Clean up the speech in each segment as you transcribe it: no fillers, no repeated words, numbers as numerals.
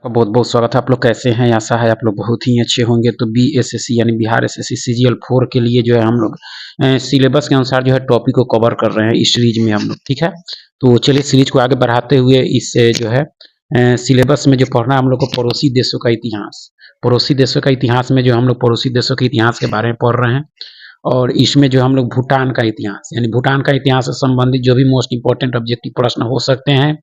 आपका बहुत बहुत स्वागत है। आप लोग कैसे हैं? आशा है आप लोग बहुत ही अच्छे होंगे। तो बीएसएससी यानी बिहार एसएससी सीजीएल 4 के लिए जो है हम लोग सिलेबस के अनुसार जो है टॉपिक को कवर कर रहे हैं इस सीरीज में हम लोग। ठीक है, तो चलिए सीरीज को आगे बढ़ाते हुए इस जो है सिलेबस में जो पढ़ना है हम लोग को पड़ोसी देशों का इतिहास। पड़ोसी देशों का इतिहास में जो हम लोग पड़ोसी देशों के इतिहास के बारे में पढ़ रहे हैं, और इसमें जो हम लोग भूटान का इतिहास यानी भूटान का इतिहास से संबंधित जो भी मोस्ट इंपॉर्टेंट ऑब्जेक्टिव प्रश्न हो सकते हैं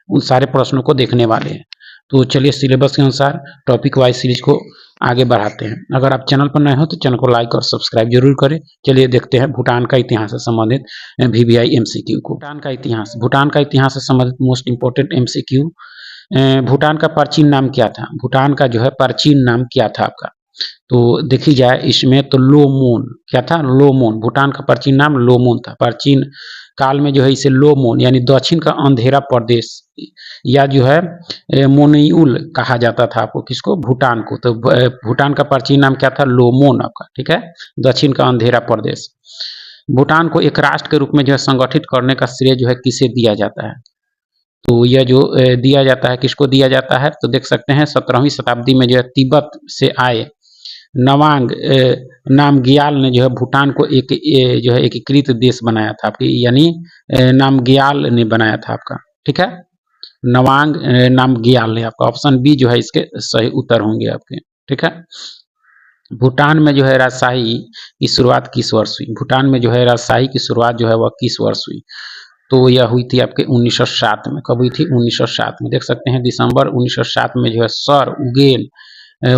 उन सारे प्रश्नों को देखने वाले हैं। तो चलिए सिलेबस के अनुसार टॉपिक वाइज सीरीज को आगे बढ़ाते हैं। अगर आप चैनल पर नए हो तो चैनल को लाइक और सब्सक्राइब जरूर करें। चलिए देखते हैं भूटान का इतिहास से संबंधित VVI MCQ को। भूटान का इतिहास से संबंधित मोस्ट इंपॉर्टेंट MCQ। भूटान का प्राचीन नाम क्या था? भूटान का जो है प्राचीन नाम क्या था आपका? तो देखी जाए इसमें तो लोमोन। क्या था? लोमोन। भूटान का प्राचीन नाम लोमोन था। प्राचीन काल में जो है इसे लोमोन यानी दक्षिण का अंधेरा प्रदेश या जो है मोनिउल कहा जाता था। आपको किसको? भूटान को। तो भूटान का प्राचीन नाम क्या था? लोमोन आपका। ठीक है, दक्षिण का अंधेरा प्रदेश। भूटान को एक राष्ट्र के रूप में जो है संगठित करने का श्रेय जो है किसे दिया जाता है? तो यह जो दिया जाता है, किसको दिया जाता है? तो देख सकते हैं 17वीं शताब्दी में जो है तिब्बत से आए नवांग नामग्याल ने जो है भूटान को एक जो है एकीकृत देश बनाया था आपकी, यानी नामग्याल ने बनाया था आपका। ठीक है, नवांग नामग्याल ने। आपका ऑप्शन बी जो है इसके सही उत्तर होंगे आपके। ठीक है, भूटान में जो है राजशाही की शुरुआत किस वर्ष हुई? भूटान में जो है राजशाही की शुरुआत जो है वह किस वर्ष हुई? तो यह हुई थी आपके 1907 में। कब हुई थी? 1907 में। देख सकते हैं दिसंबर 1907 में जो है सर उगेन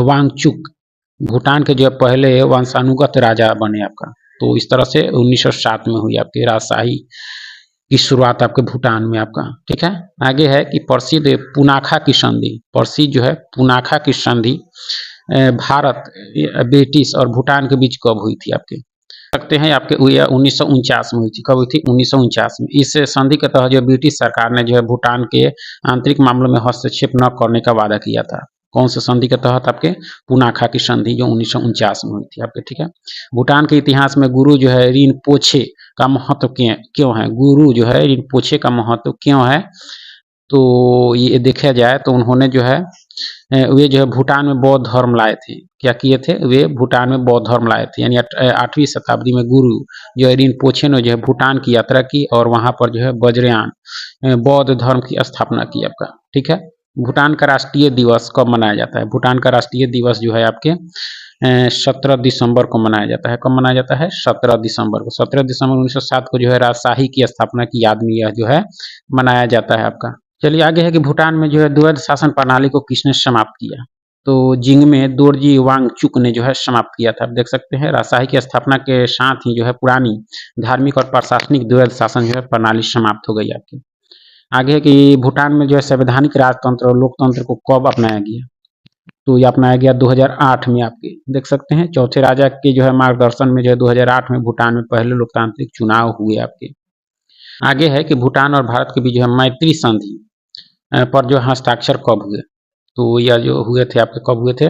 वांगचुक भूटान के जो है पहले वंशानुगत राजा बने आपका। तो इस तरह से 1907 में हुई आपकी राजशाही की शुरुआत आपके भूटान में आपका। ठीक है, आगे है कि प्रसिद्ध पुनाखा की संधि। प्रसिद्ध जो है पुनाखा की संधि भारत, ब्रिटिश और भूटान के बीच कब हुई थी आपके? सकते हैं आपके 1949 में हुई थी। कब हुई थी? 1949 में। इस संधि के तहत जो ब्रिटिश सरकार ने जो है भूटान के आंतरिक मामलों में हस्तक्षेप न करने का वादा किया था। कौन से संधि के तहत? आपके पुनाखा की संधि जो 1949 में हुई थी आपके। ठीक है, भूटान के इतिहास में गुरु जो है रिनपोछे का महत्व क्यों है? गुरु जो है रिनपोछे का महत्व क्यों है? तो ये देखा जाए तो उन्होंने जो है वे जो है भूटान में बौद्ध धर्म लाए थे। क्या किए थे? वे भूटान में बौद्ध धर्म लाए थे, यानी 8वीं शताब्दी में गुरु जो है रिनपोछे ने जो है भूटान की यात्रा की और वहां पर जो है वज्रयान बौद्ध धर्म की स्थापना की आपका। ठीक है, भूटान का राष्ट्रीय दिवस कब मनाया जाता है? भूटान का राष्ट्रीय दिवस जो है आपके 17 दिसंबर को मनाया जाता है। कब मनाया जाता है? 17 दिसंबर को। 17 दिसंबर 1907 को जो है राजशाही की स्थापना की याद में यह जो है मनाया जाता है आपका। चलिए आगे है कि भूटान में जो है द्वैध शासन प्रणाली को किसने समाप्त किया? तो जिंगमे दोरजी वांगचुक ने जो है समाप्त किया था। आप देख सकते हैं राजशाही की स्थापना के साथ ही जो है पुरानी धार्मिक और प्रशासनिक द्वैध शासन जो है प्रणाली समाप्त हो गई आपकी। आगे है कि भूटान में जो है संवैधानिक राजतंत्र और लोकतंत्र को कब अपनाया गया? तो ये अपनाया गया 2008 में आपके। देख सकते हैं चौथे राजा के जो है मार्गदर्शन में जो है 2008 में भूटान में पहले लोकतांत्रिक चुनाव हुए आपके। आगे है कि भूटान और भारत के बीच जो है मैत्री संधि पर जो हस्ताक्षर कब हुए? तो यह जो हुए थे आपके कब हुए थे?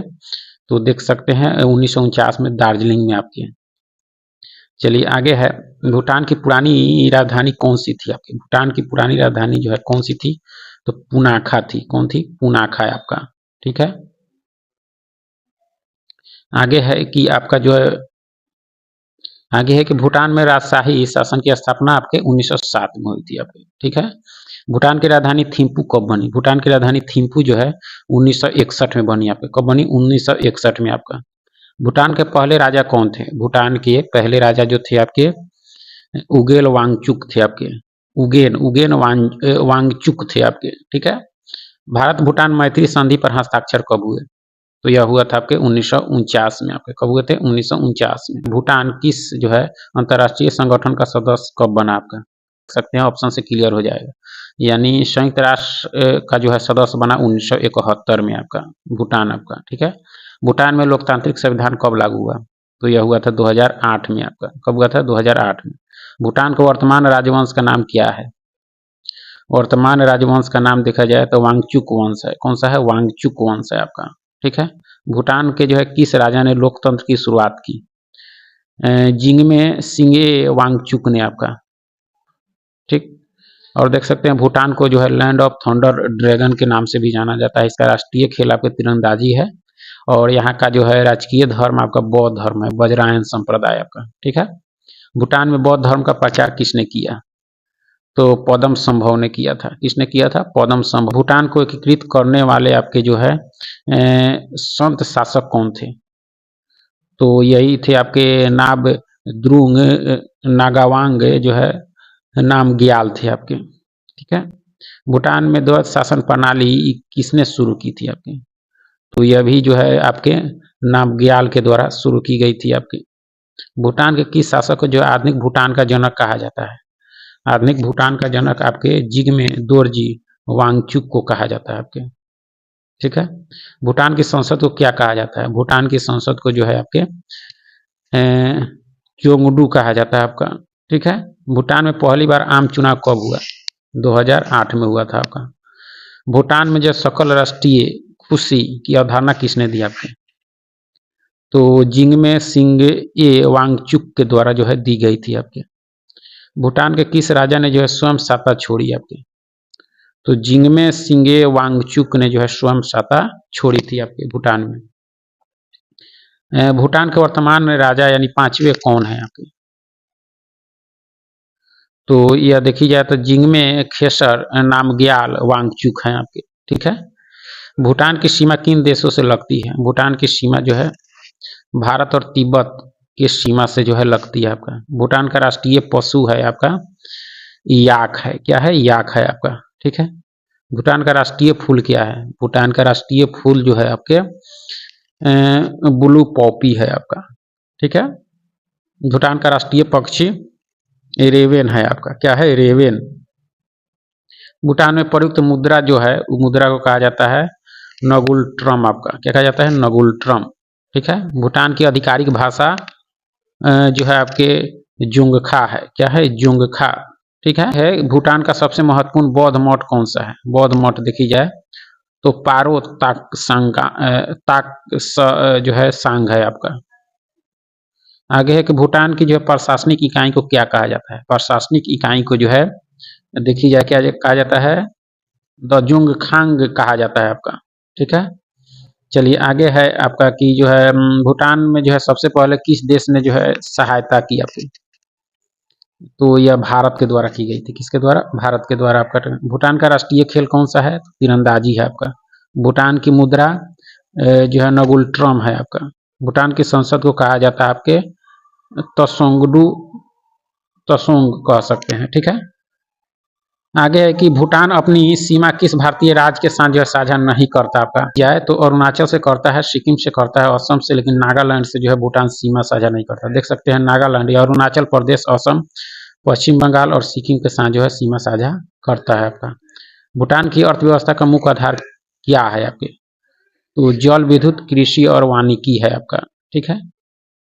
तो देख सकते हैं 1949 में दार्जिलिंग में आपके। चलिए आगे है भूटान की पुरानी राजधानी कौन सी थी आपकी? भूटान की पुरानी राजधानी जो है कौन सी थी? तो पुनाखा थी। कौन थी? पुनाखा है आपका। ठीक है, आगे है कि आपका जो है आगे है कि भूटान में राजशाही शासन की स्थापना आपके 1907 में हुई थी आपके। ठीक है, भूटान की राजधानी थिम्पू कब बनी? भूटान की राजधानी थिम्पू जो है 1961 में बनी आपके। कब बनी? 1961 में आपका। भूटान के पहले राजा कौन थे? भूटान के पहले राजा जो थे आपके उगेल वांगचुक थे आपके। उगेन उगेन वांगचुक थे आपके। ठीक है, भारत भूटान मैत्री संधि पर हस्ताक्षर कब हुए? तो यह हुआ था आपके 1949 में आपके। कब हुए थे? 1949 में। भूटान किस जो है अंतर्राष्ट्रीय संगठन का सदस्य कब बना आपका? सकते हैं ऑप्शन से क्लियर हो जाएगा। यानी संयुक्त राष्ट्र का जो है सदस्य बना 1971 में आपका भूटान आपका। ठीक है, भूटान में लोकतांत्रिक संविधान कब लागू हुआ? तो यह हुआ था 2008 में आपका। कब हुआ था? 2008 में। भूटान को वर्तमान राजवंश का नाम क्या है? वर्तमान राजवंश का नाम देखा जाए तो वांगचुक वंश है। कौन सा है? वांगचुक वंश है आपका। ठीक है, भूटान के जो है किस राजा ने लोकतंत्र की शुरुआत की? जिंगमे सिंगे वांगचुक ने आपका। ठीक, और देख सकते हैं भूटान को जो है लैंड ऑफ थंडर ड्रैगन के नाम से भी जाना जाता है। इसका राष्ट्रीय खेल आपके तीरंदाजी है और यहाँ का जो है राजकीय धर्म आपका बौद्ध धर्म है, वज्रायन संप्रदाय आपका, ठीक है। भूटान में बौद्ध धर्म का प्रचार किसने किया? तो पद्म संभव ने किया था। किसने किया था? पद्म संभव। भूटान को एकीकृत करने वाले आपके जो है संत शासक कौन थे? तो यही थे आपके नाब द्रुंग नागावांग जो है नामग्याल थे आपके, ठीक है। भूटान में द्वैत शासन प्रणाली किसने शुरू की थी आपके? तो यह भी जो है आपके नामग्याल के द्वारा शुरू की गई थी आपके। भूटान के किस शासक को जो आधुनिक भूटान का जनक कहा जाता है? आधुनिक भूटान का जनक आपके जिग्मे दोरजी वांगचुक को कहा जाता है आपके, ठीक है। भूटान की संसद को क्या कहा जाता है? भूटान की संसद को जो है आपके चोंगडू कहा जाता है आपका, ठीक है। भूटान में पहली बार आम चुनाव कब हुआ? 2008 में हुआ था आपका। भूटान में जो सकल राष्ट्रीय खुशी की अवधारणा किसने दी आपके? तो जिग्मे सिंगे वांगचुक के द्वारा जो है दी गई थी आपके। भूटान के किस राजा ने जो है स्वयं साता छोड़ी आपके? तो जिग्मे सिंगे वांगचुक ने जो है स्वयं साता छोड़ी थी आपके भूटान में। भूटान के वर्तमान में राजा यानी 5वें कौन है आपके? तो यह देखी जाए तो जिग्मे खेसर नामग्याल वांगचुक है आपके, ठीक है। भूटान की सीमा किन देशों से लगती है? भूटान की सीमा जो है भारत और तिब्बत की सीमा से जो है लगती है आपका। भूटान का राष्ट्रीय पशु है आपका याक है। क्या है? याक है आपका, ठीक है। भूटान का राष्ट्रीय फूल क्या है? भूटान का राष्ट्रीय फूल जो है आपके ब्लू पॉपी है आपका, ठीक है। भूटान का राष्ट्रीय पक्षी रेवेन है आपका। क्या है? रेवेन। भूटान में प्रयुक्त मुद्रा जो है वो मुद्रा को कहा जाता है नगुल ट्रम आपका। क्या कहा जाता है? नगुल ट्रम, ठीक है। भूटान की आधिकारिक भाषा जो है आपके जुंगखा है। क्या है? जुंगखा, ठीक है। भूटान का सबसे महत्वपूर्ण बौद्ध मठ कौन सा है? बौद्ध मठ देखी जाए तो पारो ताक जो है सांग है आपका। आगे है कि भूटान की जो है प्रशासनिक इकाई को क्या कहा जाता है? प्रशासनिक इकाई को जो है देखी जाए क्या कहा जाता है? दजुंग खांग कहा जाता है आपका, ठीक है। चलिए आगे है आपका कि जो है भूटान में जो है सबसे पहले किस देश ने जो है सहायता की आपकी? तो यह भारत के द्वारा की गई थी। किसके द्वारा? भारत के द्वारा आपका। भूटान का राष्ट्रीय खेल कौन सा है? तीरंदाजी है आपका। भूटान की मुद्रा जो है नगुल ट्रम है आपका। भूटान की संसद को कहा जाता है आपके तसोंगडू तसोंग कह सकते हैं, ठीक है। आगे है कि भूटान अपनी सीमा किस भारतीय राज्य के साथ जो है साझा नहीं करता आपका? जाए तो अरुणाचल से करता है, सिक्किम से करता है, असम से, लेकिन नागालैंड से जो है भूटान सीमा साझा नहीं करता। देख सकते हैं नागालैंड या अरुणाचल प्रदेश, असम, पश्चिम बंगाल और सिक्किम के साथ जो है सीमा साझा करता है आपका। भूटान की अर्थव्यवस्था का मुख्य आधार क्या है आपके? तो जल विद्युत कृषि और वानिकी है आपका, ठीक है।